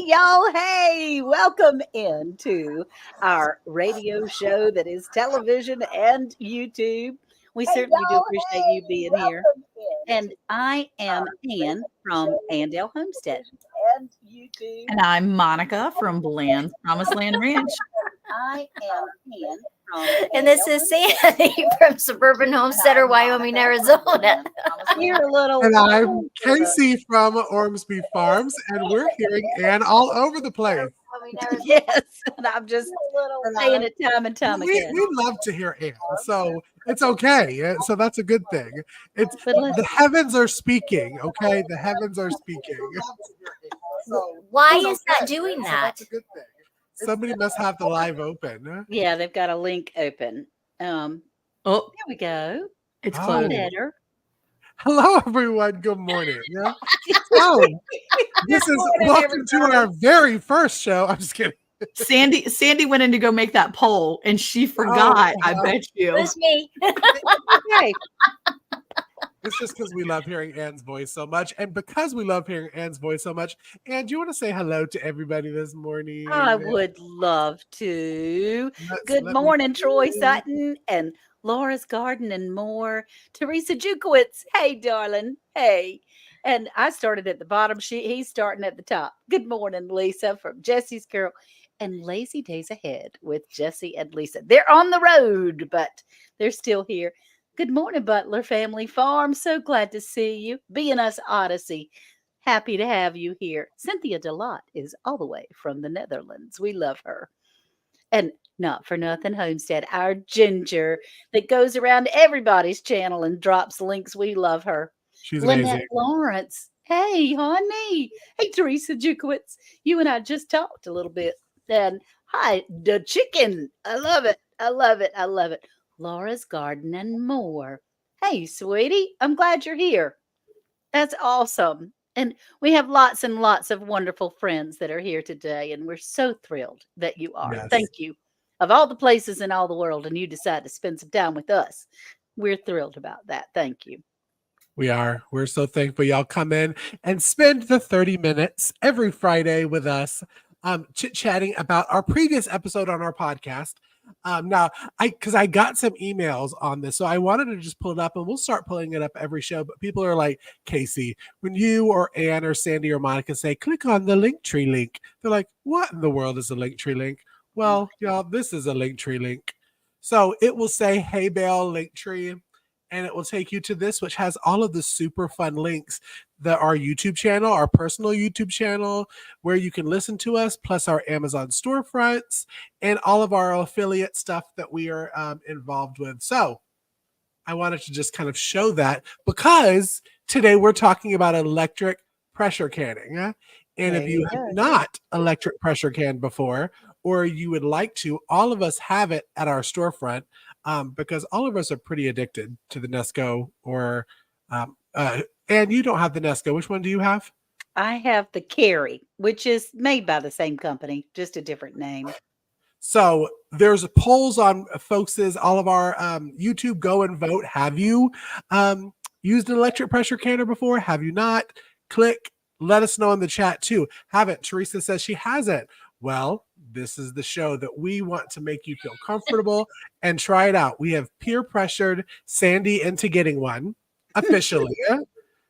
y'all. Hey, welcome into our radio show that is television and YouTube. We certainly do appreciate you being here. And I am Ann from Andale Homestead. And YouTube. And I'm Monica from Bland's Promised Land Ranch. I am Ann from And this is Sandy from Suburban Homesteader, Wyoming, Arizona. You're a little. And I'm Casey from Ormsby Farms, and we're hearing Ann all over the place. Yes, and I'm just saying it time and time We again. love to hear Ann, so it's okay. So that's a good thing. It's the heavens are speaking, okay? The heavens are speaking. Why is that doing So that? that's a good thing. Somebody must have the live open. Yeah, they've got a link open. Oh, There we go. it's Oh. closed. Better. Hello, everyone. Good morning. Yeah. Oh, this is welcome to our very first show. I'm just kidding. Sandy went in to go make that poll and she forgot. I bet It you. was me. Okay. It's just because we love hearing Ann's voice so much. And because we love hearing Ann's voice so much, Ann, do you want to say hello to everybody this morning? I would love to. Good Let me morning, Troy see. Sutton and Laura's Garden and more. Teresa Jukowitz. Hey, darling. Hey. And I started at the bottom. He's starting at the top. Good morning, Lisa from Jesse's Girl. And Lazy Days Ahead with Jesse and Lisa. They're on the road, but they're still here. Good morning, Butler Family Farm. So glad to see you. B&S Odyssey. Happy to have you here. Cynthia Delot is all the way from the Netherlands. We love her. And not for nothing, Homestead, our Ginger that goes around everybody's channel and drops links. We love her. She's Lynette amazing. Lawrence. Hey, honey. Hey, Teresa Jukowitz. You and I just talked a little bit. And hi, the chicken. I love it. I love it. I love it. Laura's Garden and more. Hey, sweetie. I'm glad you're here. That's awesome. And we have lots and lots of wonderful friends that are here today. And we're so thrilled that you are. Yes. Thank you. Of all the places in all the world, and you decide to spend some time with us. We're thrilled about that. Thank you. We are. We're so thankful y'all come in and spend the 30 minutes every Friday with us, chit-chatting about our previous episode on our podcast. Now, because I got some emails on this, so I wanted to just pull it up, and we'll start pulling it up every show. But people are like, Casey, when you or Ann or Sandy or Monica say, click on the Linktree link, they're like, what in the world is a Linktree link? Well, y'all, this is a Linktree link. So it will say, hey, Bell, Linktree, and it will take you to this, which has all of the super fun links that our YouTube channel, our personal YouTube channel, where you can listen to us, plus our Amazon storefronts and all of our affiliate stuff that we are involved with. So I wanted to just kind of show that because today we're talking about electric pressure canning. And if you have not electric pressure canned before, or you would like to, all of us have it at our storefront. Because all of us are pretty addicted to the Nesco and you don't have the Nesco. Which one do you have? I have the Carry, which is made by the same company, just a different name. So there's polls on folks' all of our YouTube. Go and vote. Have you used an electric pressure canner before? Have you not? Click. Let us know in the chat too. Haven't. Teresa says she hasn't. Well, this is the show that we want to make you feel comfortable and try it out. We have peer pressured Sandy into getting one officially.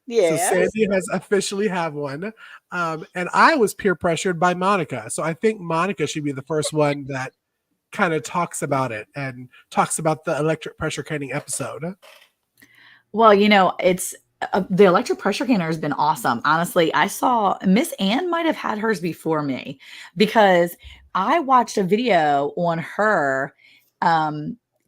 Yeah. So Sandy has officially have one. And I was peer pressured by Monica. So I think Monica should be the first one that kind of talks about it and talks about the electric pressure canning episode. Well, it's the electric pressure canner has been awesome. Honestly, I saw Miss Ann might have had hers before me because I watched a video on her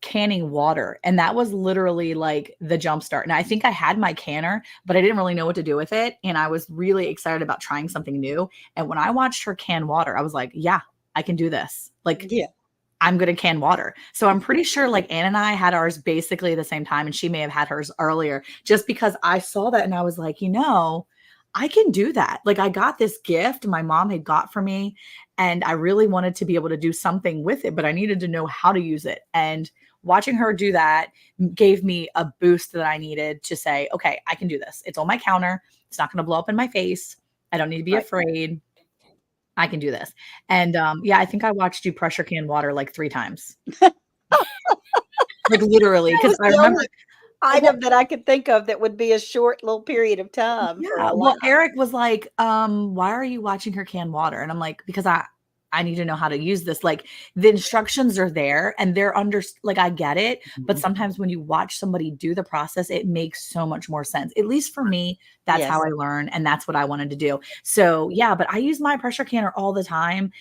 canning water, and that was literally like the jump start. And I think I had my canner, but I didn't really know what to do with it. And I was really excited about trying something new. And when I watched her can water, I was like, yeah, I can do this. Like, Yeah. I'm going to can water. So I'm pretty sure like Ann and I had ours basically at the same time, and she may have had hers earlier just because I saw that and I was like, I can do that. Like I got this gift my mom had got for me, and I really wanted to be able to do something with it, but I needed to know how to use it. And watching her do that gave me a boost that I needed to say, okay, I can do this. It's on my counter. It's not going to blow up in my face. I don't need to be afraid. I can do this. And yeah, I think I watched you pressure can water like 3 times. Like literally, That because was I the remember. only item that I could think of that would be a short little period of time for Yeah, a well, lot. Eric was like, "Why are you watching her can water?" And I'm like, "Because I need to know how to use this." Like the instructions are there and they're like I get it, but sometimes when you watch somebody do the process, it makes so much more sense. At least for me, that's how Yes. I learn and that's what I wanted to do. So, yeah, but I use my pressure canner all the time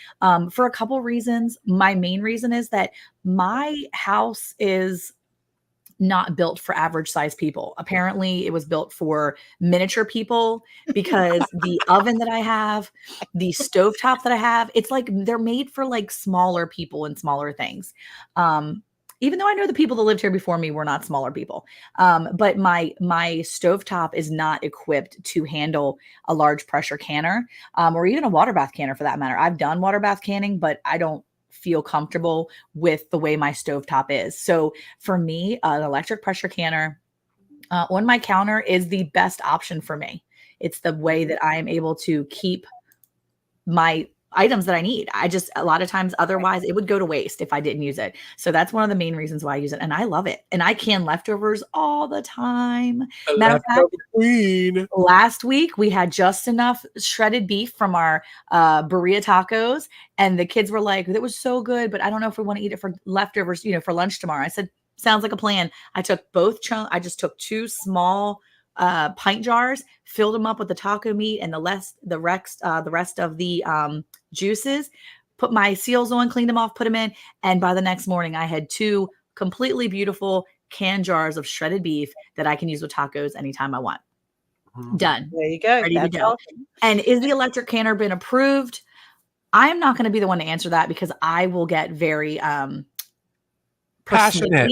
for a couple reasons. My main reason is that my house is not built for average size people. Apparently, it was built for miniature people because the oven that I have, the stovetop that I have, it's like they're made for like smaller people and smaller things. Even though I know the people that lived here before me were not smaller people. But my stovetop is not equipped to handle a large pressure canner or even a water bath canner for that matter. I've done water bath canning, but I don't feel comfortable with the way my stovetop is. So for me, an electric pressure canner on my counter is the best option for me. It's the way that I am able to keep my items that I need. I just, a lot of times, otherwise, it would go to waste if I didn't use it. So that's one of the main reasons why I use it. And I love it. And I can leftovers all the time. The Matter of fact, leftover queen. last week we had just enough shredded beef from our burrito tacos, and the kids were like, "That was so good, but I don't know if we want to eat it for leftovers, for lunch tomorrow." I said, "Sounds like a plan." I took both chunks. I just took 2 small pint jars, filled them up with the taco meat and the rest of the juices. Put my seals on, cleaned them off, put them in, and by the next morning, I had 2 completely beautiful can jars of shredded beef that I can use with tacos anytime I want. Done. There you go. Ready to That's go. awesome. And is the electric canner been approved? I'm not going to be the one to answer that because I will get very Passionate.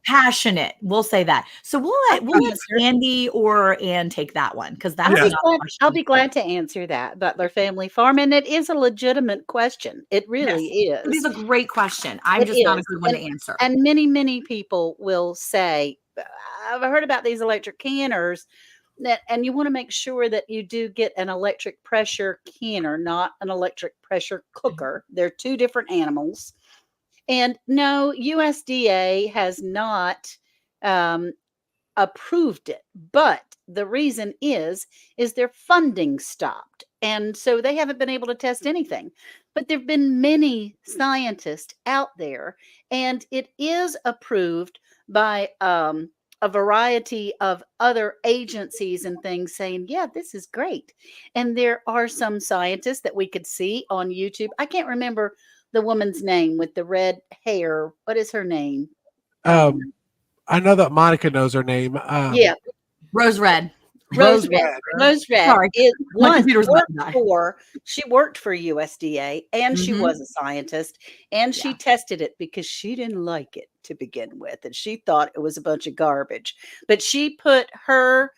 passionate. We'll say that. So we'll let Andy or Ann take that one because that's I'll be not glad, a question. I'll be glad to answer that, Butler Family Farm, and it is a legitimate question. It really It is is. a great question. I'm It just not a is, good one to answer. and many people will say, "I've heard about these electric canners," and you want to make sure that you do get an electric pressure canner, not an electric pressure cooker. They're 2 different animals. And no, USDA has not um, approved it, but the reason is their funding stopped, and so they haven't been able to test anything. But there've been many scientists out there, and it is approved by a variety of other agencies and things saying, yeah, this is great. And there are some scientists that we could see on YouTube. I can't remember the woman's name with the red hair. What is her name? I know that Monica knows her name. Yeah, Rose Red. Rose Red. Red. Rose Red Sorry, is my one computer's about to die. she worked for USDA, and she Mhm. was a scientist, and she Yeah. tested it because she didn't like it to begin with, and she thought it was a bunch of garbage. But she put her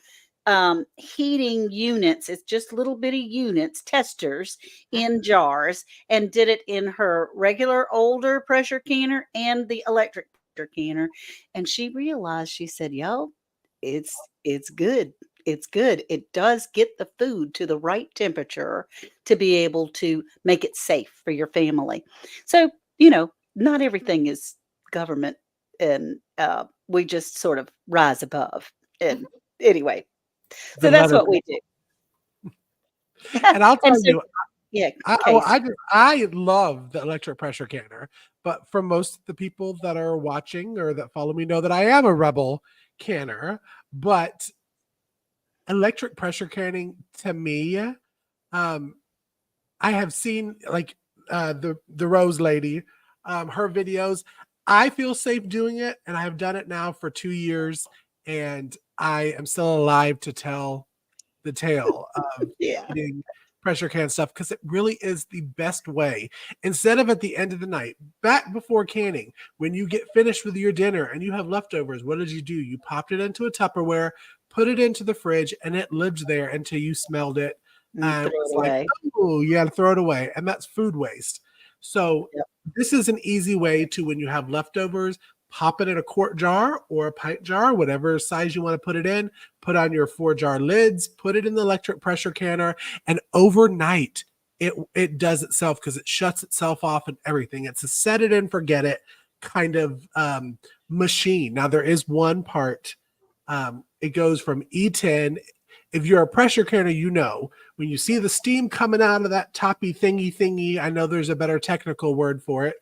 heating units, it's just little bitty units, testers in jars, and did it in her regular older pressure canner and the electric pressure canner. And she realized, she said, yo, it's good. It's good. It does get the food to the right temperature to be able to make it safe for your family. So, not everything is government, and we just sort of rise above. And anyway, The so that's letter. what we do. And I'll And tell so, you, yeah, well, Case. I love the electric pressure canner, but for most of the people that are watching or that follow me know that I am a rebel canner. But electric pressure canning to me, um, I have seen like the Rose lady, her videos. I feel safe doing it, and I have done it now for 2 years, and I am still alive to tell the tale of Yeah. eating pressure can stuff because it really is the best way. Instead of at the end of the night, back before canning, when you get finished with your dinner and you have leftovers, what did you do? You popped it into a Tupperware, put it into the fridge, and it lived there until you smelled it. Throw It was it like, away. oh, you got to throw it away. And that's food waste. So Yep. this is an easy way to, when you have leftovers, pop it in a quart jar or a pint jar, whatever size you want to put it in, put on your 4-jar lids, put it in the electric pressure canner, and overnight it does itself because it shuts itself off and everything. It's a set it and forget it kind of machine. Now there is one part. It goes from E10. If you're a pressure canner, you know when you see the steam coming out of that toppy thingy. I know there's a better technical word for it.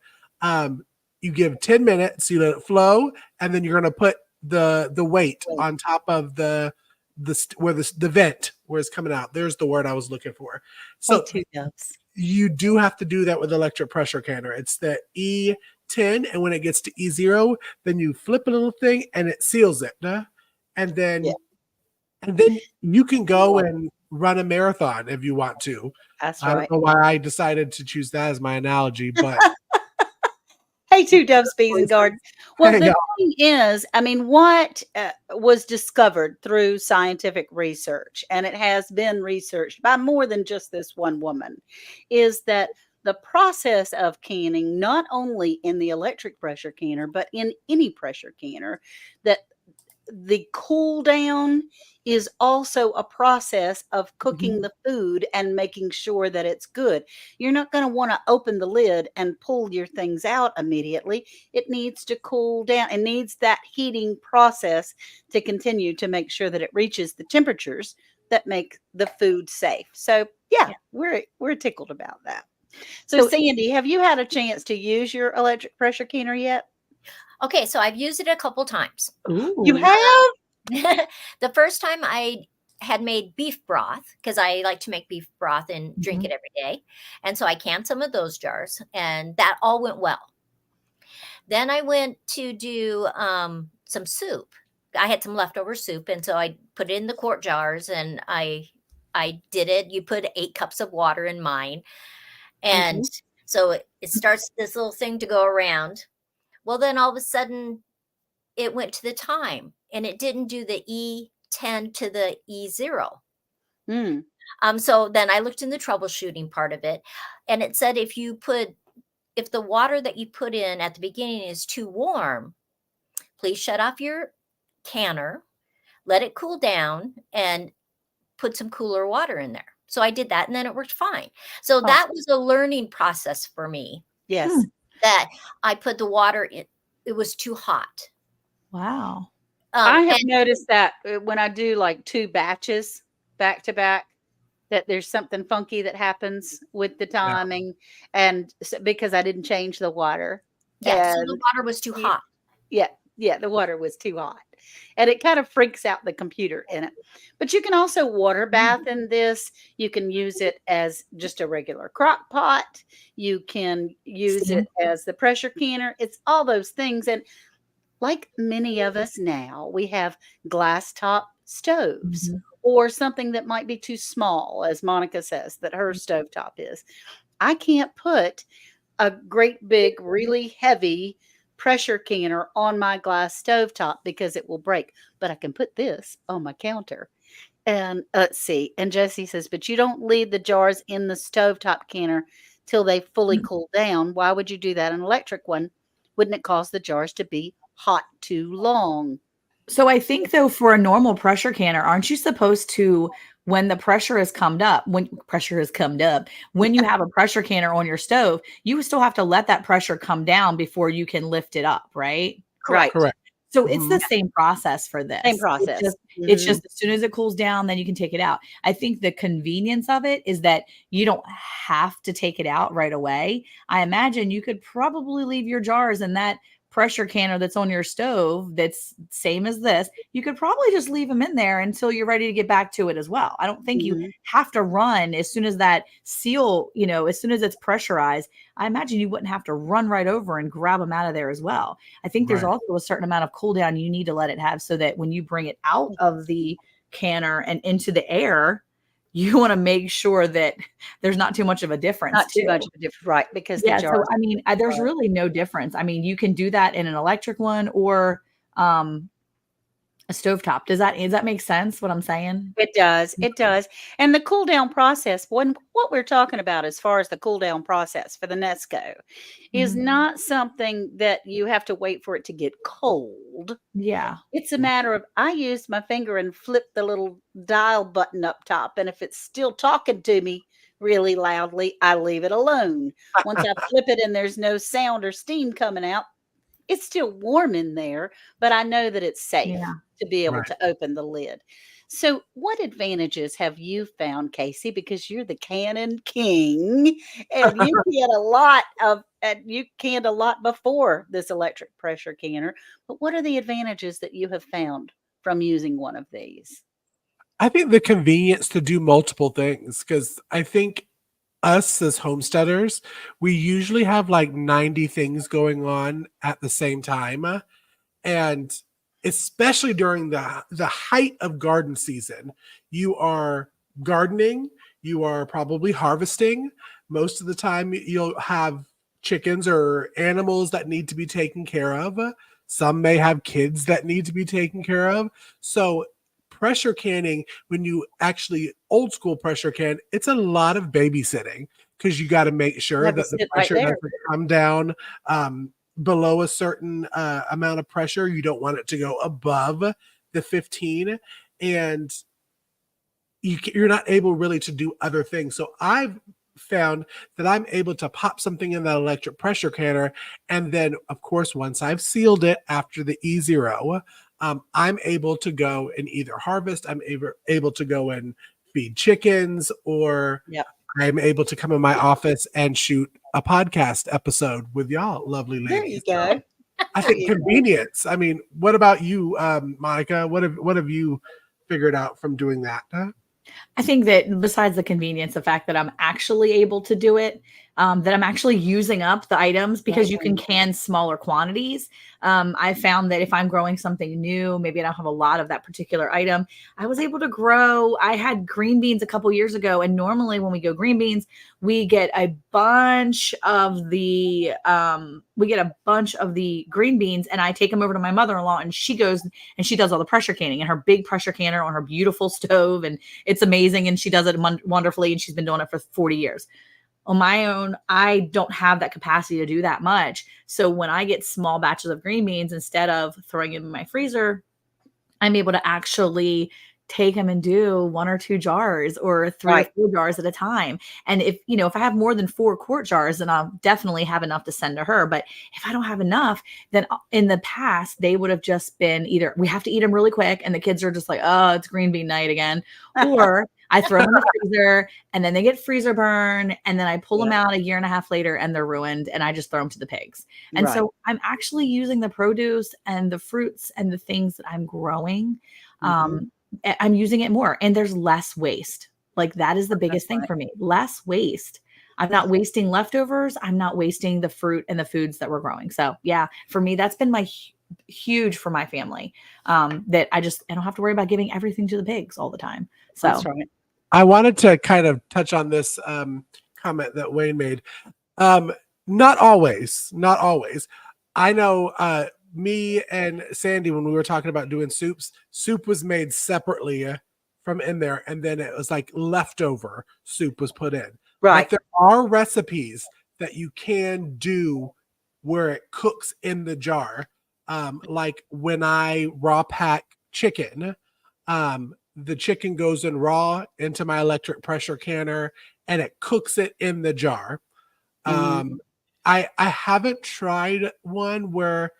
You give 10 minutes, you let it flow, and then you're going to put the weight on top of the vent where it's coming out. There's the word I was looking for. So you do have to do that with electric pressure canner. It's the E10, and when it gets to E0, then you flip a little thing and it seals it. And then you can go and run a marathon if you want to. That's I right. don't know why I decided to choose that as my analogy, but Hey, two doves, bees, and garden. Well, Hey, the y'all. thing is, I mean, what was discovered through scientific research, and it has been researched by more than just this one woman, is that the process of canning, not only in the electric pressure canner, but in any pressure canner, that the cool down is also a process of cooking the food and making sure that it's good. You're not going to want to open the lid and pull your things out immediately. It needs to cool down. It needs that heating process to continue to make sure that it reaches the temperatures that make the food safe. So yeah. we're tickled about that. So Sandy, have you had a chance to use your electric pressure canner yet? Okay, so I've used it a couple times. Ooh. You have? The first time I had made beef broth, because I like to make beef broth and drink it every day. And so I canned some of those jars, and that all went well. Then I went to do some soup. I had some leftover soup, and so I put it in the quart jars, and I did it. You put 8 cups of water in mine. And so it starts this little thing to go around. Well, then all of a sudden it went to the time, and it didn't do the E10 to the E0. So then I looked in the troubleshooting part of it, and it said if the water that you put in at the beginning is too warm, please shut off your canner, let it cool down, and put some cooler water in there. So I did that, and then it worked fine. So that was a learning process for me. Yes. That I put the water in, it was too hot. Wow. I have noticed that when I do like 2 batches back to back, that there's something funky that happens with the timing, and because I didn't change the water. Yeah, so the water was too hot. Yeah, the water was too hot, and it kind of freaks out the computer in it. But you can also water bath in this. You can use it as just a regular crock pot. You can use it as the pressure canner. It's all those things. And like many of us now, we have glass top stoves or something that might be too small, as Monica says that her stovetop is. I can't put a great big, really heavy pressure canner on my glass stovetop because it will break, but I can put this on my counter. And let's see. And Jessie says, but you don't leave the jars in the stovetop canner till they fully cool down. Why would you do that? An electric one, wouldn't it cause the jars to be hot too long? So I think though, for a normal pressure canner, aren't you supposed to, when the pressure has come up, when you have a pressure canner on your stove, you still have to let that pressure come down before you can lift it up, right? Correct. So it's the same process for this. Same process. It's just as soon as it cools down, then you can take it out. I think the convenience of it is that you don't have to take it out right away. I imagine you could probably leave your jars in that pressure canner that's on your stove that's same as this. You could probably just leave them in there until you're ready to get back to it as well. I don't think you have to run as soon as that seal, as soon as it's pressurized. I imagine you wouldn't have to run right over and grab them out of there as well. I think there's also a certain amount of cool down you need to let it have so that when you bring it out of the canner and into the air, you want to make sure that there's not too much of a difference. Not too much of a difference, right? Because the jars. So I mean, there's really no difference. I mean, you can do that in an electric one or a stovetop. Does that make sense? What I'm saying? It does. It does. And the cool down process, what we're talking about as far as the cool down process for the Nesco is not something that you have to wait for it to get cold. Yeah. It's a matter of I used my finger and flipped the little dial button up top. And if it's still talking to me really loudly, I leave it alone. Once I flip it and there's no sound or steam coming out, it's still warm in there, but I know that it's safe Yeah. to be able Right. to open the lid. So, what advantages have you found, Casey? Because you're the cannon king, and you canned a lot before this electric pressure canner. But what are the advantages that you have found from using one of these? I think the convenience to do multiple things, because I think us as homesteaders, we usually have like 90 things going on at the same time. And especially during the height of garden season, you are gardening, you are probably harvesting. Most of the time you'll have chickens or animals that need to be taken care of. Some may have kids that need to be taken care of. So pressure canning, when you actually old school pressure can, it's a lot of babysitting, because you got to make You sure have to that the sit right pressure there. doesn't come down below a certain amount of pressure. You don't want it to go above the 15, and you're not able really to do other things. So I've found that I'm able to pop something in that electric pressure canner, and then of course once I've sealed it after the E0, I'm able to go and either harvest, I'm able to go and feed chickens, or Yep. I'm able to come in my office and shoot a podcast episode with y'all lovely There you ladies. go. I There think you go. convenience. I mean, what about you, Monica? What have you figured out from doing that? Huh? I think that besides the convenience, the fact that I'm actually able to do it, that I'm actually using up the items, because you can can smaller quantities. I found that if I'm growing something new, maybe I don't have a lot of that particular item, I was able to grow. I had green beans a couple years ago, and normally when we go green beans, we get a bunch of the green beans, and I take them over to my mother-in-law, and she goes and she does all the pressure canning in her big pressure canner on her beautiful stove, and it's amazing, and she does it wonderfully, and she's been doing it for 40 years. On my own, I don't have that capacity to do that much. So when I get small batches of green beans, instead of throwing them in my freezer, I'm able to actually take them and do 1 or 2 jars, or 3 or Right. 4 jars at a time. And if I have more than 4 quart jars, then I'll definitely have enough to send to her. But if I don't have enough, then in the past, they would have just been either we have to eat them really quick, and the kids are just like, oh, it's green bean night again. Or I throw them in the freezer, and then they get freezer burn, and then I pull them Yeah. out a year and a half later, and they're ruined, and I just throw them to the pigs. And Right. so I'm actually using the produce and the fruits and the things that I'm growing. Mhm. I'm using it more, and there's less waste. Like, that is the That's biggest thing right. for me. Less waste. I'm not wasting leftovers. I'm not wasting the fruit and the foods that we're growing. So yeah, for me, that's been my huge for my family. That I don't have to worry about giving everything to the pigs all the time. That's So right. I wanted to kind of touch on this comment that Wayne made. Um, Not always, not always. I know me and Sandy, when we were talking about doing soups, soup was made separately from in there, and then it was like leftover soup was put in. But Right. there are recipes that you can do where it cooks in the jar. Like when I raw pack chicken, the chicken goes in raw into my electric pressure canner, and it cooks it in the jar. Mhm. I haven't tried one where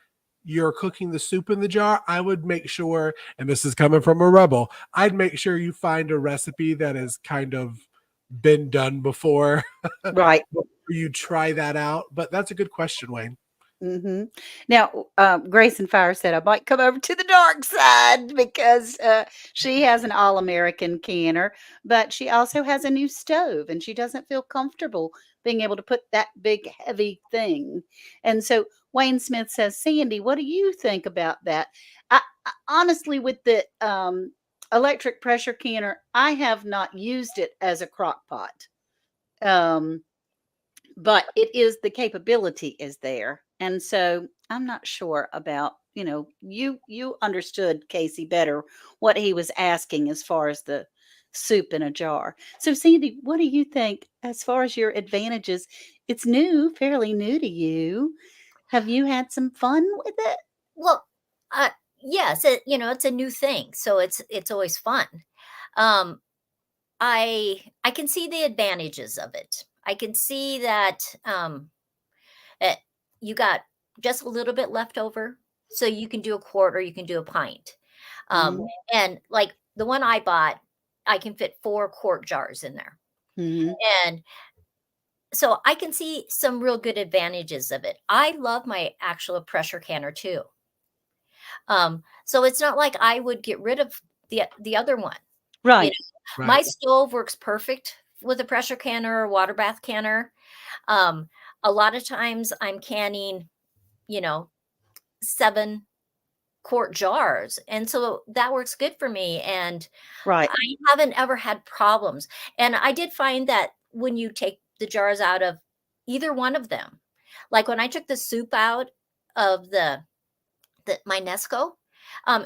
you're cooking the soup in the jar. I would make sure, and this is coming from a rebel, I'd make sure you find a recipe that has kind of been done before Right. you try that out. But that's a good question, Wayne. Mhm. Now, Grace and Fire said I might come over to the dark side because she has an all American canner, but she also has a new stove and she doesn't feel comfortable being able to put that big, heavy thing. And so Wayne Smith says, Sandy, what do you think about that? Honestly, with the electric pressure canner, I have not used it as a crock pot. Um, but it is the capability is there. And so I'm not sure about, you understood Casey better what he was asking as far as the soup in a jar. So Sandy, what do you think as far as your advantages? It's new, fairly new to you. Have you had some fun with it? Well, uh, yes, it's a new thing, so it's always fun. Um, I can see the advantages of it. I can see that eh, you got just a little bit left over, so you can do a quart or you can do a pint. Um, Mhm. and like the one I bought, I can fit 4 quart jars in there. Mhm. And so I can see some real good advantages of it. I love my actual pressure canner too. So it's not like I would get rid of the other one. You Right. know, my Right. stove works perfect with a pressure canner or water bath canner. Um, a lot of times I'm canning, you know, 7 quart jars, and so that works good for me. And Right. I haven't ever had problems. And I did find that when you take the jars out of either one of them, like when I took the soup out of my Nesco,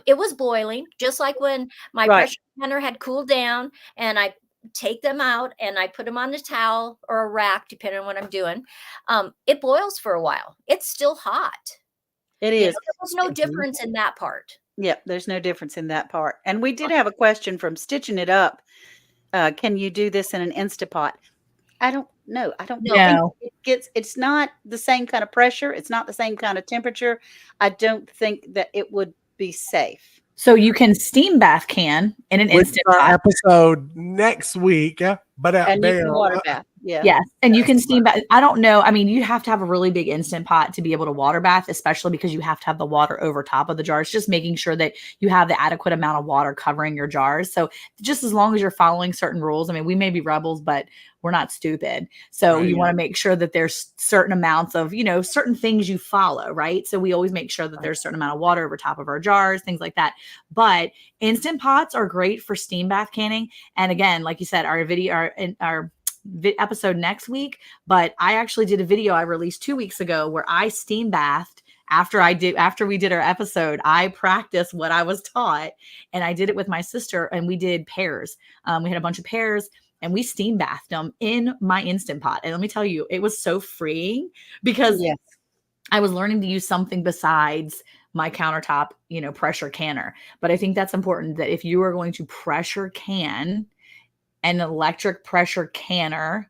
it was boiling, just like when my Right. pressure canner had cooled down, and I take them out and I put them on the towel or a rack, depending on what I'm doing. It boils for a while. It's still hot. It You know, is. there was no Mhm. difference in that part. Yep, there's no difference in that part. And we did have a question from Stitching It Up. Can you do this in an Instapot? I don't know. I don't No. think No. it's not the same kind of pressure. It's not the same kind of temperature. I don't think that it would be safe. So you can steam bath can in an Which is instant our pot. episode next week. But And you can Bam. water bath. Yeah. Yes, and you Yes. can steam bath. I don't know. I mean, you have to have a really big instant pot to be able to water bath, especially because you have to have the water over top of the jars, just making sure that you have the adequate amount of water covering your jars. So just as long as you're following certain rules, I mean, we may be rebels, but we're not stupid. So Right. you want to make sure that there's certain amounts of, certain things you follow, right? So we always make sure that there's a certain amount of water over top of our jars, things like that. But instant pots are great for steam bath canning. And again, like you said, our episode next week, but I actually did a video I released 2 weeks ago where I steam bathed after we did our episode. I practiced what I was taught, and I did it with my sister, and we did pears. We had a bunch of pears, and we steam bathed them in my instant pot. And let me tell you, it was so freeing because Yes. I was learning to use something besides my countertop, pressure canner. But I think that's important, that if you are going to pressure can, an electric pressure canner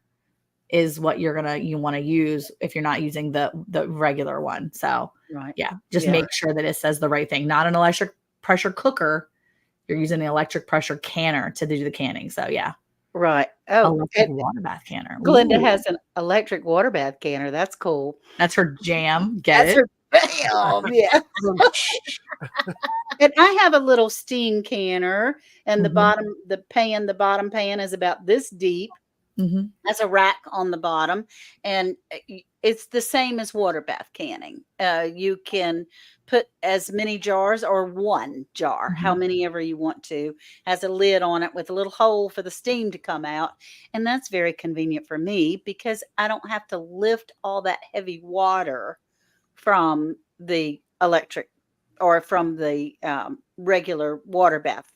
is what you want to use if you're not using the regular one. So Right. yeah, just Yeah. make sure that it says the right thing. Not an electric pressure cooker. You're using the electric pressure canner to do the canning. So yeah, Right. Oh, electric water bath canner. Glenda Ooh, has an electric water bath canner. That's cool. that's her jam. Get That's it? her bam. Yeah. And I have a little steam canner, and the Mhm, bottom pan is about this deep. mhm. Has a rack on the bottom, and it's the same as water bath canning. You can put as many jars or one jar, how Mhm. many ever you want to. Has a lid on it with a little hole for the steam to come out, and that's very convenient for me because I don't have to lift all that heavy water from the electric or from the regular water bath,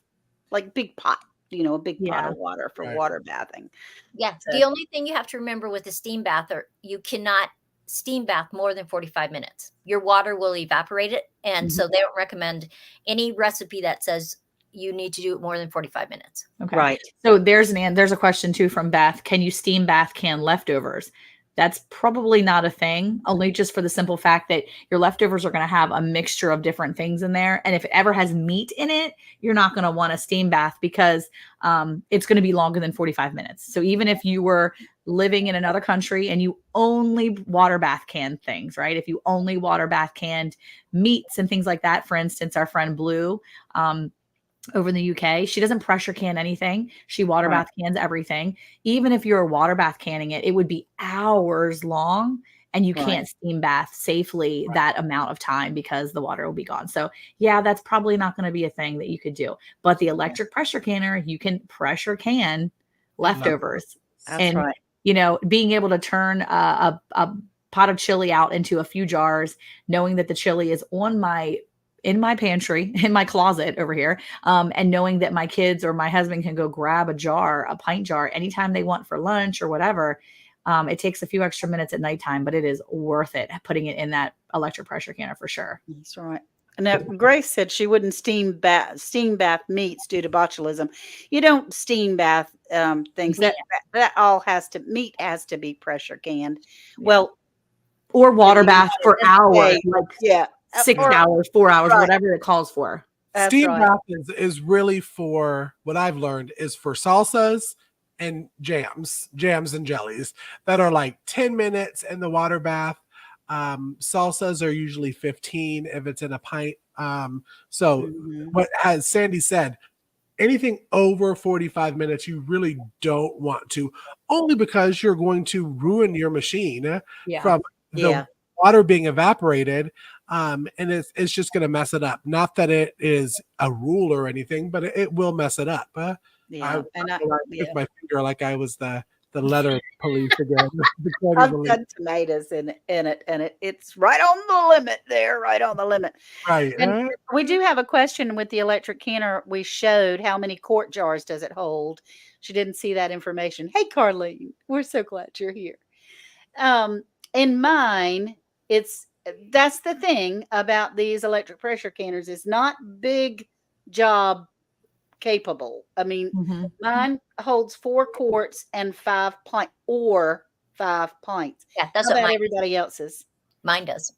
like big pot, a big pot Yeah. of water for Right. water bathing. Yeah. So, The only thing you have to remember with a steam bath, or you cannot steam bath more than 45 minutes. Your water will evaporate it. And Mhm. so they don't recommend any recipe that says you need to do it more than 45 minutes. Okay. right. So there's a question too from Beth. Can you steam bath can leftovers? That's probably not a thing, only just for the simple fact that your leftovers are going to have a mixture of different things in there. And if it ever has meat in it, you're not going to want a steam bath because it's going to be longer than 45 minutes. So even if you were living in another country and you only water bath can things, right? If you only water bath canned meats and things like that, for instance, our friend Blue, over in the UK, she doesn't pressure can anything. She water Right. bath cans everything. Even if you're water bath canning it, it would be hours long, and you Right. can't steam bath safely that amount of time because the water will be gone. So yeah, that's probably not going to be a thing that you could do. But the electric pressure canner, you can pressure can leftovers. That's And right. being able to turn a pot of chili out into a few jars, knowing that the chili is in my pantry, in my closet over here, and knowing that my kids or my husband can go grab a pint jar anytime they want for lunch or whatever. It takes a few extra minutes at nighttime, but it is worth it putting it in that electric pressure canner for sure. That's right. Now, Grace said she wouldn't steam bath meats due to botulism. You don't steam bath things. Meat. That all meat has to be pressure canned. Yeah. Well, Or water bath for let's hours, say, like yeah, 6 or hours, 4 hours, right. whatever it calls for. That's Steam right. bath is really for what I've learned is for salsas and jams and jellies that are like 10 minutes in the water bath. Salsas are usually 15 if it's in a pint. So what as Sandy said, anything over 45 minutes, you really don't want to, only because you're going to ruin your machine from the water being evaporated. And it's just going to mess it up. Not that it is a rule or anything, but it will mess it up. I picked my finger like I was the leather police again. I've done tomatoes in it, and it's right on the limit there, right on the limit. Right. And we do have a question with the electric canner. We showed how many quart jars does it hold. She didn't see that information. Hey, Carlene, we're so glad you're here. In mine, that's the thing about these electric pressure canners. It's not big job capable. I mean, mine holds 4 quarts and 5 pints. Yeah, that's How what about everybody else's? Mine does.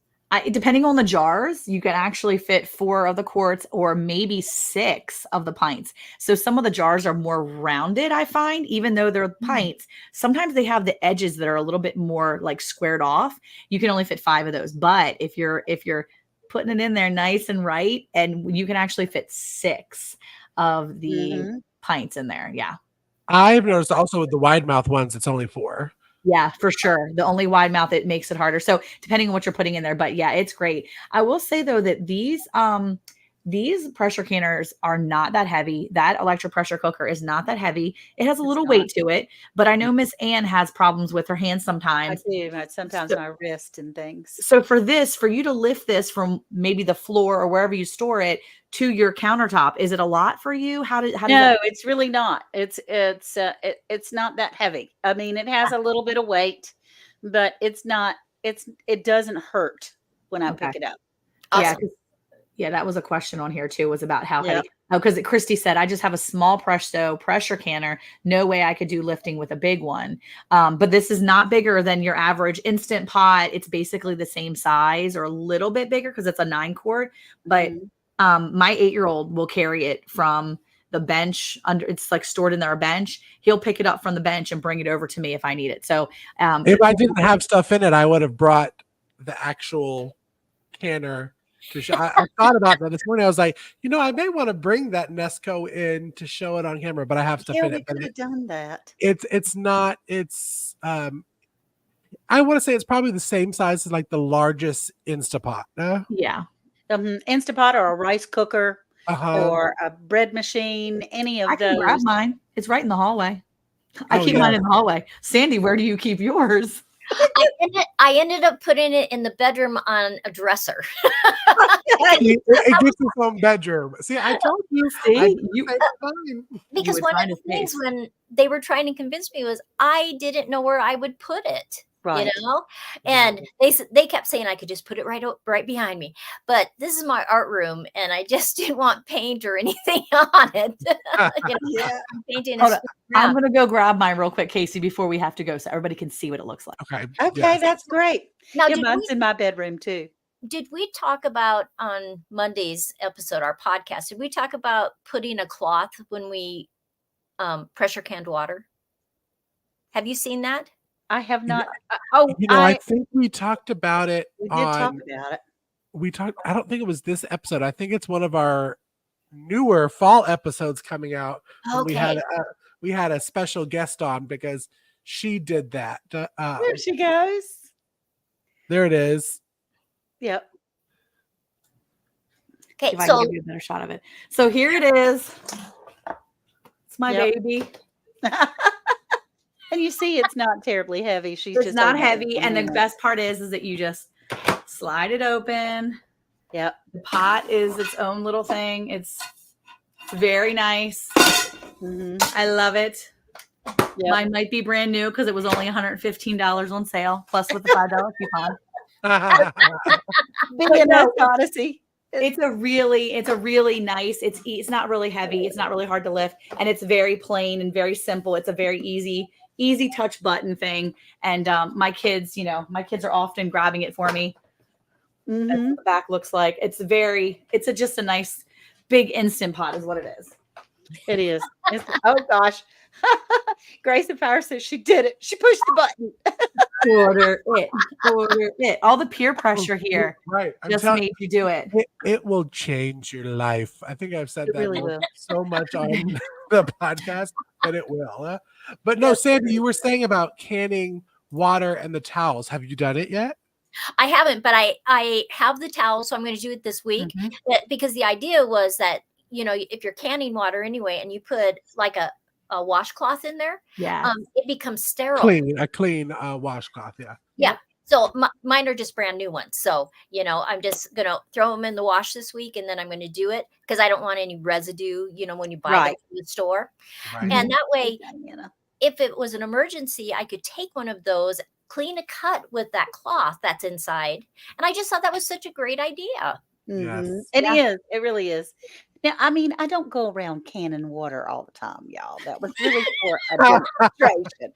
Depending on the jars, you can actually fit 4 of the quarts or maybe 6 of the pints. So some of the jars are more rounded, I find, even though they're pints. Sometimes they have the edges that are a little bit more like squared off. You can only fit 5 of those. But if you're putting it in there nice and right, and you can actually fit 6 of the pints in there. Yeah. I've noticed also with the wide mouth ones, it's only 4. Yeah, for sure. The only wide mouth, it makes it harder. So depending on what you're putting in there, but yeah, it's great. I will say though that these pressure canners are not that heavy. That electric pressure cooker is not that heavy. It has a little weight to it, but I know Miss Ann has problems with her hands sometimes. I do. Sometimes my wrist and things. So for you to lift this from maybe the floor or wherever you store it to your countertop, is it a lot for you? How does No, it's really not. It's not that heavy. I mean, it has a little bit of weight, but it doesn't hurt when I pick it up. Awesome. Yeah, that was a question on here too, was about how heavy. Oh, because Christy said, I just have a small Presto pressure canner. No way I could do lifting with a big one. But this is not bigger than your average Instant Pot. It's basically the same size or a little bit bigger because it's a 9 quart. But my 8-year-old will carry it from the bench it's like stored in their bench. He'll pick it up from the bench and bring it over to me if I need it. So if I didn't have stuff in it, I would have brought the actual canner to show. I thought about that this morning. I was like, I may want to bring that Nesco in to show it on camera, but I have stuff in it. We could have done that. It's not. It's I want to say it's probably the same size as like the largest Instapot. Yeah. Instapot or a rice cooker or a bread machine, any of those. I can grab mine. It's right in the hallway. I keep mine in the hallway. Sandy, where do you keep yours? I ended up putting it in the bedroom on a dresser. It gets its own bedroom. See, I told you. Because one of the things when they were trying to convince me was I didn't know where I would put it. Right. And they kept saying I could just put it right behind me. But this is my art room, and I just didn't want paint or anything on it. I'm painting. I'm gonna go grab mine real quick, Casey, before we have to go, so everybody can see what it looks like. Okay, that's great. Now, mine's in my bedroom too. Did we talk about on Monday's episode, our podcast? Did we talk about putting a cloth when we pressure canned water? Have you seen that? I have not. I think we talked about it. We did talk about it. We talked. I don't think it was this episode. I think it's one of our newer fall episodes coming out. Okay. We had a special guest on because she did that. There she goes. There it is. Yep. Okay, if I can give you a better shot of it. So here it is. It's my baby. And you see, it's not terribly heavy. It's just not heavy. And the best part is that you just slide it open. Yep. The pot is its own little thing. It's very nice. I love it. Yep. Mine might be brand new because it was only $115 on sale, plus with the $5 coupon. BNS Odyssey. It's a really nice, it's not really heavy, it's not really hard to lift, and it's very plain and very simple. It's a very easy touch button thing. And my kids, my kids are often grabbing it for me. That's what the back looks like. It's just a nice big Instant Pot is what it is. It is. Oh gosh. Grace and Power says she did it. She pushed the button. Order it. All the peer pressure here Right. I'm just telling made you do it. it will change your life. I think I've said It that really will. so much on the podcast, but it will. But no, Sandy, you were saying about canning water and the towels. Have you done it yet? I haven't, but I have the towel, so I'm going to do it this week. Because the idea was that, if you're canning water anyway and you put like a washcloth in there, Yeah. it becomes sterile. A clean washcloth. Yeah. Yeah. So mine are just brand new ones. So, I'm just going to throw them in the wash this week, and then I'm going to do it because I don't want any residue, when you buy them from the store. Right. And that way, if it was an emergency, I could take one of those, clean a cut with that cloth that's inside. And I just thought that was such a great idea. Yes. It is. It really is. Now, I mean, I don't go around canning water all the time, y'all. That was really for a demonstration.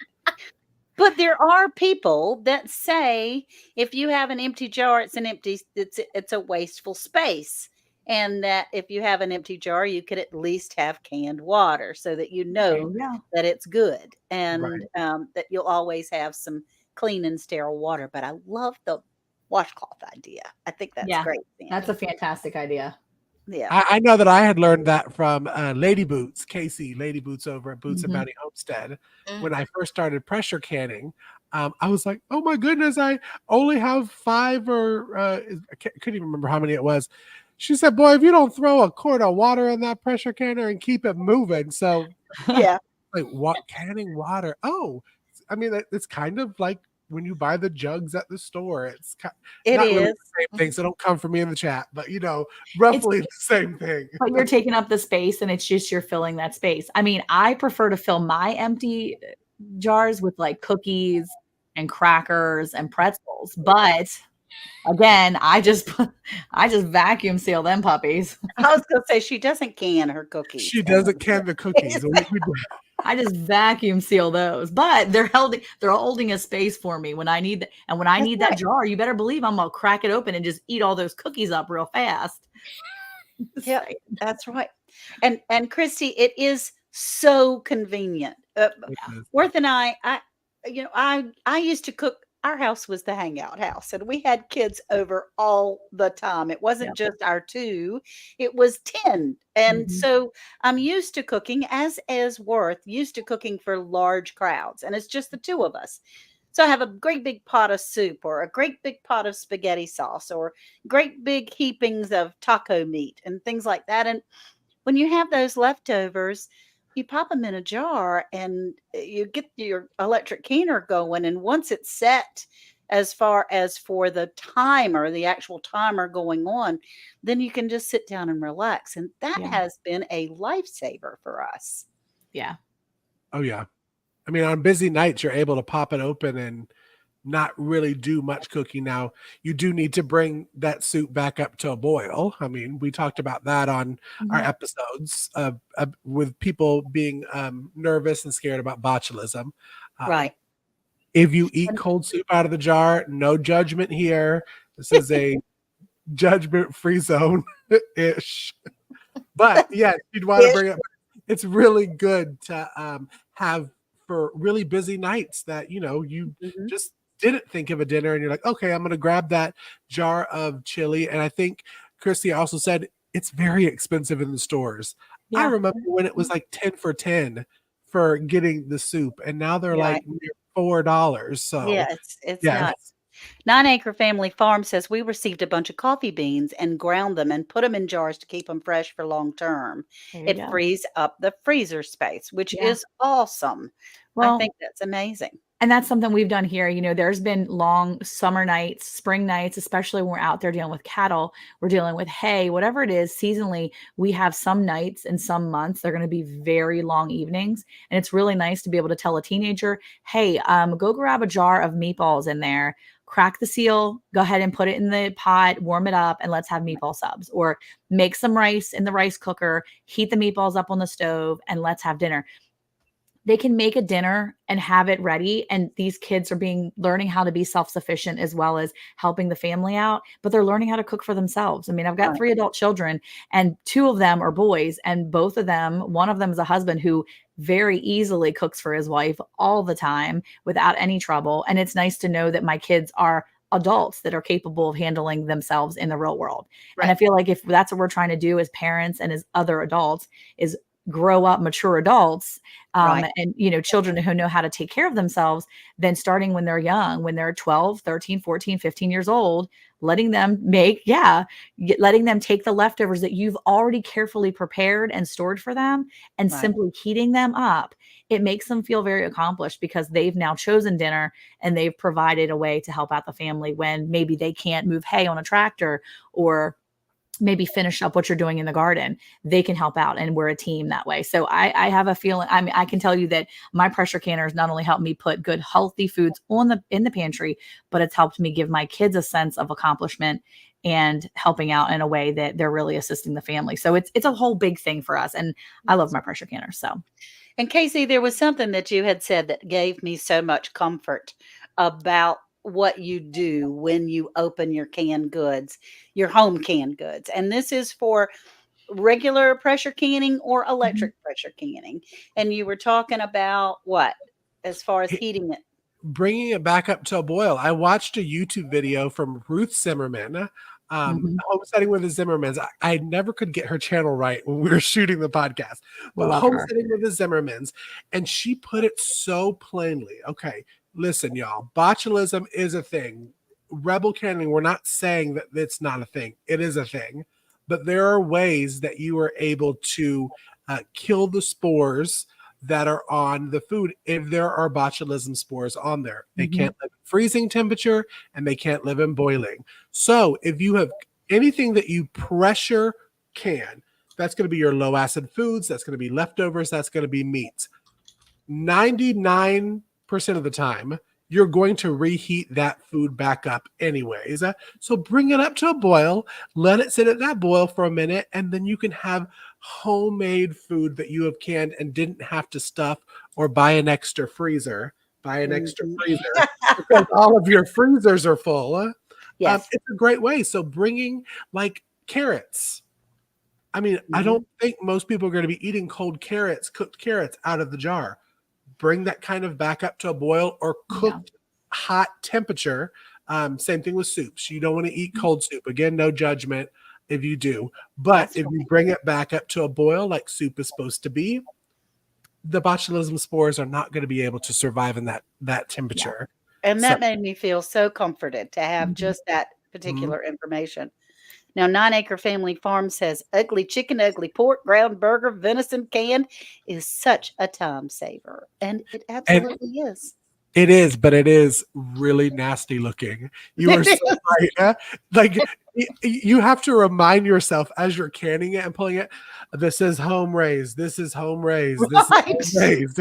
But there are people that say if you have an empty jar, it's a wasteful space. And that if you have an empty jar, you could at least have canned water so that that it's good and that you'll always have some clean and sterile water. But I love the washcloth idea. I think that's great. Sandy. That's a fantastic idea. Yeah. I know that I had learned that from Lady Boots, Casey, Lady Boots over at Boots and Bounty Homestead. When I first started pressure canning, I was like, oh my goodness, I only have 5 or I couldn't even remember how many it was. She said, boy, if you don't throw a quart of water in that pressure canner and keep it moving. So like canning water. Oh, I mean, it's kind of like when you buy the jugs at the store. It's not really the same thing. So don't come for me in the chat, but roughly the same thing. But you're taking up the space and it's just you're filling that space. I mean, I prefer to fill my empty jars with like cookies and crackers and pretzels. But again, I just vacuum seal them puppies. I was going to say she doesn't can her cookies. She doesn't can the cookies. I just vacuum seal those, but they're holding a space for me when I need that. And when I need that jar, you better believe I'm gonna crack it open and just eat all those cookies up real fast. Yeah, that's right. And Christy, it is so convenient. Worth and I used to cook. Our house was the hangout house, and we had kids over all the time. It wasn't just our 2, it was 10. And so I'm used to cooking, as is Worth, used to cooking for large crowds, and it's just the 2 of us. So I have a great big pot of soup or a great big pot of spaghetti sauce or great big heapings of taco meat and things like that. And when you have those leftovers, you pop them in a jar and you get your electric canner going. And once it's set, as far as for the timer, the actual timer going on, then you can just sit down and relax. And that has been a lifesaver for us. Yeah. Oh, yeah. I mean, on busy nights, you're able to pop it open and not really do much cooking. Now, you do need to bring that soup back up to a boil. I mean, we talked about that on our episodes with people being nervous and scared about botulism. Right. If you eat cold soup out of the jar, no judgment here. This is a judgment-free zone-ish. But yeah, you'd want to bring it. It's really good to have for really busy nights that, you just didn't think of a dinner and you're like, okay, I'm going to grab that jar of chili. And I think Christy also said it's very expensive in the stores. I remember when it was like 10 for 10 for getting the soup, and now they're like near $4. So yeah, it's nuts. 9 Acre Family Farm says we received a bunch of coffee beans and ground them and put them in jars to keep them fresh for long term. It frees up the freezer space, which is awesome. Well, I think that's amazing. And that's something we've done here. There's been long summer nights, spring nights, especially when we're out there dealing with cattle, we're dealing with hay, whatever it is seasonally. We have some nights and some months, they're going to be very long evenings. And it's really nice to be able to tell a teenager, hey, go grab a jar of meatballs in there, crack the seal, go ahead and put it in the pot, warm it up, and let's have meatball subs. Or make some rice in the rice cooker, heat the meatballs up on the stove, and let's have dinner. They can make a dinner and have it ready, and these kids are learning how to be self-sufficient as well as helping the family out, but they're learning how to cook for themselves. I mean, I've got Right. 3 adult children, and 2 of them are boys, and both of them, one of them is a husband who very easily cooks for his wife all the time without any trouble, and it's nice to know that my kids are adults that are capable of handling themselves in the real world. And I Right. feel like if that's what we're trying to do as parents and as other adults is grow up mature adults, Right. and children who know how to take care of themselves, then starting when they're young, when they're 12, 13, 14, 15 years old, letting them letting them take the leftovers that you've already carefully prepared and stored for them and Right. simply heating them up. It makes them feel very accomplished because they've now chosen dinner and they've provided a way to help out the family when maybe they can't move hay on a tractor or maybe finish up what you're doing in the garden. They can help out, and we're a team that way. So I have a feeling, I mean, I can tell you that my pressure canners not only helped me put good healthy foods in the pantry, but it's helped me give my kids a sense of accomplishment and helping out in a way that they're really assisting the family. So it's a whole big thing for us, and I love my pressure canners. So And Casey, there was something that you had said that gave me so much comfort about what you do when you open your canned goods, your home canned goods. And this is for regular pressure canning or Mhm. electric pressure canning. And you were talking about what as far as He- heating it. Bringing it back up to a boil. I watched a YouTube video from Ruth Zimmerman, Mhm. homesteading with the Zimmermans. I never could get her channel right when we were shooting the podcast, but Love her. homesteading with the Zimmermans, and she put it so plainly. Okay, listen, y'all, botulism is a thing. Rebel canning, we're not saying that it's not a thing. It is a thing, but there are ways that you are able to kill the spores that are on the food if there are botulism spores on there. They Mhm. can't live in freezing temperature and they can't live in boiling. So if you have anything that you pressure can, that's going to be your low acid foods, that's going to be leftovers, that's going to be meats. 99% of the time, you're going to reheat that food back up anyways. So bring it up to a boil, let it sit at that boil for a minute, and then you can have homemade food that you have canned and didn't have to stuff or buy an extra freezer. Buy an extra Mhm. freezer because all of your freezers are full. Yes. It's a great way. So bringing like carrots. I mean, I Mhm. don't think most people are going to be eating cold carrots, cooked carrots out of the jar. Bring that kind of back up to a boil or Yeah. cooked hot temperature. Same thing with soups. You don't want to eat cold soup. Again, no judgment if you do. But That's if you bring it back up to a boil like soup is supposed to be, the botulism spores are not going to be able to survive in that Yeah. temperature. and So that made me feel so comforted to have Mhm. just that mhm. particular information. Now, 9 Acre Family Farm says ugly chicken, ugly pork, ground burger, venison canned is such a time saver. And it And absolutely is. it is, but it is really nasty looking. You are It so is. right. Like you have to remind yourself as you're canning it and pulling it, this is home raised. This is home raised. This is Right. home raised.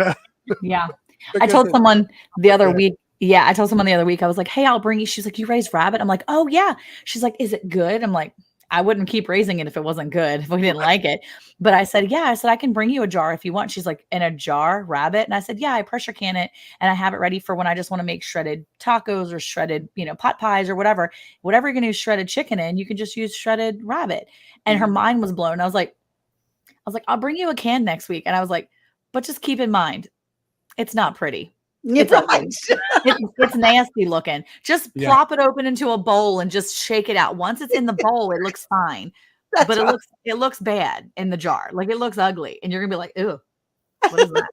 Yeah. I Because told it's someone the not other good. week. Yeah, I told someone the other week, I was like, "Hey, I'll bring you." She's like, "You raised rabbit?" I'm like, "Oh yeah." She's like, "Is it good?" I'm like, "I wouldn't keep raising it if it wasn't good, if we didn't like it." But I said, "Yeah." I said, "I can bring you a jar if you want." She's like, "In a jar, rabbit?" And I said, "Yeah, I pressure can it and I have it ready for when I just want to make shredded tacos or shredded, pot pies or whatever. Whatever you're going to use shredded chicken in, you can just use shredded rabbit." And her Mhm. mind was blown. I was like, "I'll bring you a can next week." And I was like, "But just keep in mind, it's not pretty. You're It's right. ugly. It's nasty looking. Just Yeah. plop it open into a bowl and just shake it out. Once it's in the bowl, it looks fine, but That's right. it looks bad in the jar. Like, it looks ugly, and you're gonna be like, "Ew, what is that?"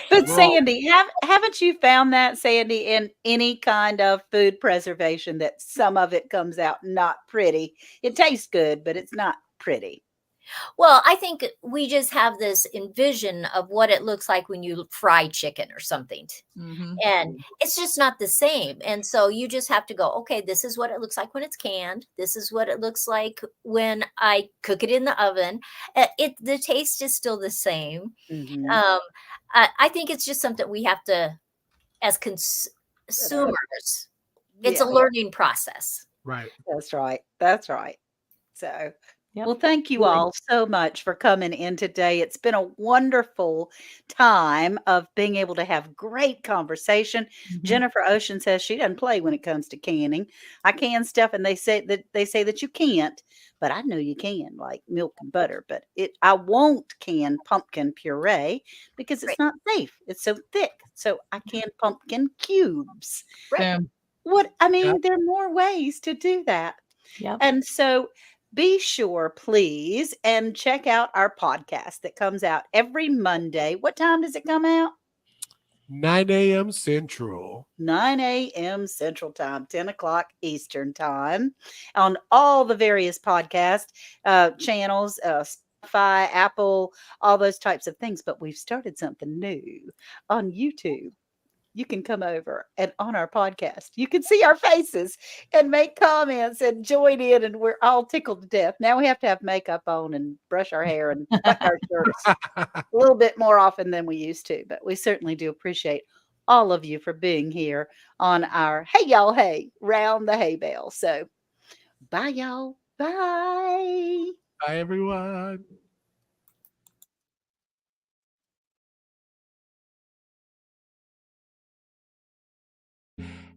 But Well, Sandy, haven't you found that, Sandy, in any kind of food preservation that some of it comes out not pretty? It tastes good, but it's not pretty. Well, I think we just have this envision of what it looks like when you fry chicken or something. Mhm. And it's just not the same. And so you just have to go, okay, this is what it looks like when it's canned. This is what it looks like when I cook it in the oven. The taste is still the same. Mhm. Um, I think it's just something we have to, as Shut up. consumers, It's a learning process. Right. That's right. That's right. So, Yep. well, thank you Really. all so much for coming in today. It's been a wonderful time of being able to have great conversation. Mhm. Jennifer Ocean says she doesn't play when it comes to canning. I can stuff, and they say that you can't, but I know you can, like milk and butter. But I won't can pumpkin puree because it's Right. not safe. It's so thick. So I can pumpkin cubes. Right. Boom. There are more ways to do that. Yep. And so be sure, please, and check out our podcast that comes out every Monday. What time does it come out? 9 a.m. Central. 9 a.m. Central Time, 10 o'clock Eastern Time, on all the various podcast channels, Spotify, Apple, all those types of things. But we've started something new on YouTube. You can come over and on our podcast, you can see our faces and make comments and join in, and we're all tickled to death. Now we have to have makeup on and brush our hair and button our shirts a little bit more often than we used to, but we certainly do appreciate all of you for being here on our Hey Y'all Hey Round the Hay Bale. So bye y'all. Bye. Bye, everyone.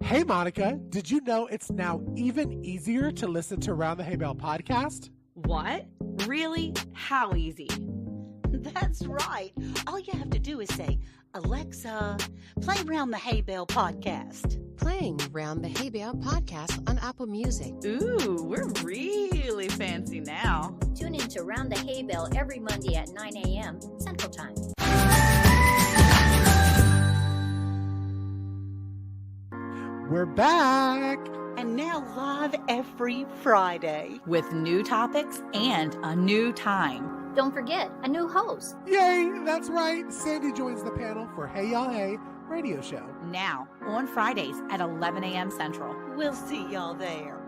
Hey, Monica, did you know it's now even easier to listen to Round the Hay Bale podcast? What? Really? How easy? That's right. All you have to do is say, Alexa, play Round the Hay Bale podcast. Playing Round the Hay Bale podcast on Apple Music. Ooh, we're really fancy now. Tune in to Round the Hay Bale every Monday at 9 a.m. Central Time. We're back. And now live every Friday. With new topics and a new time. Don't forget, a new host. Yay, that's right. Sandy joins the panel for Hey Y'all Hey radio show. Now, on Fridays at 11 a.m. Central. We'll see y'all there.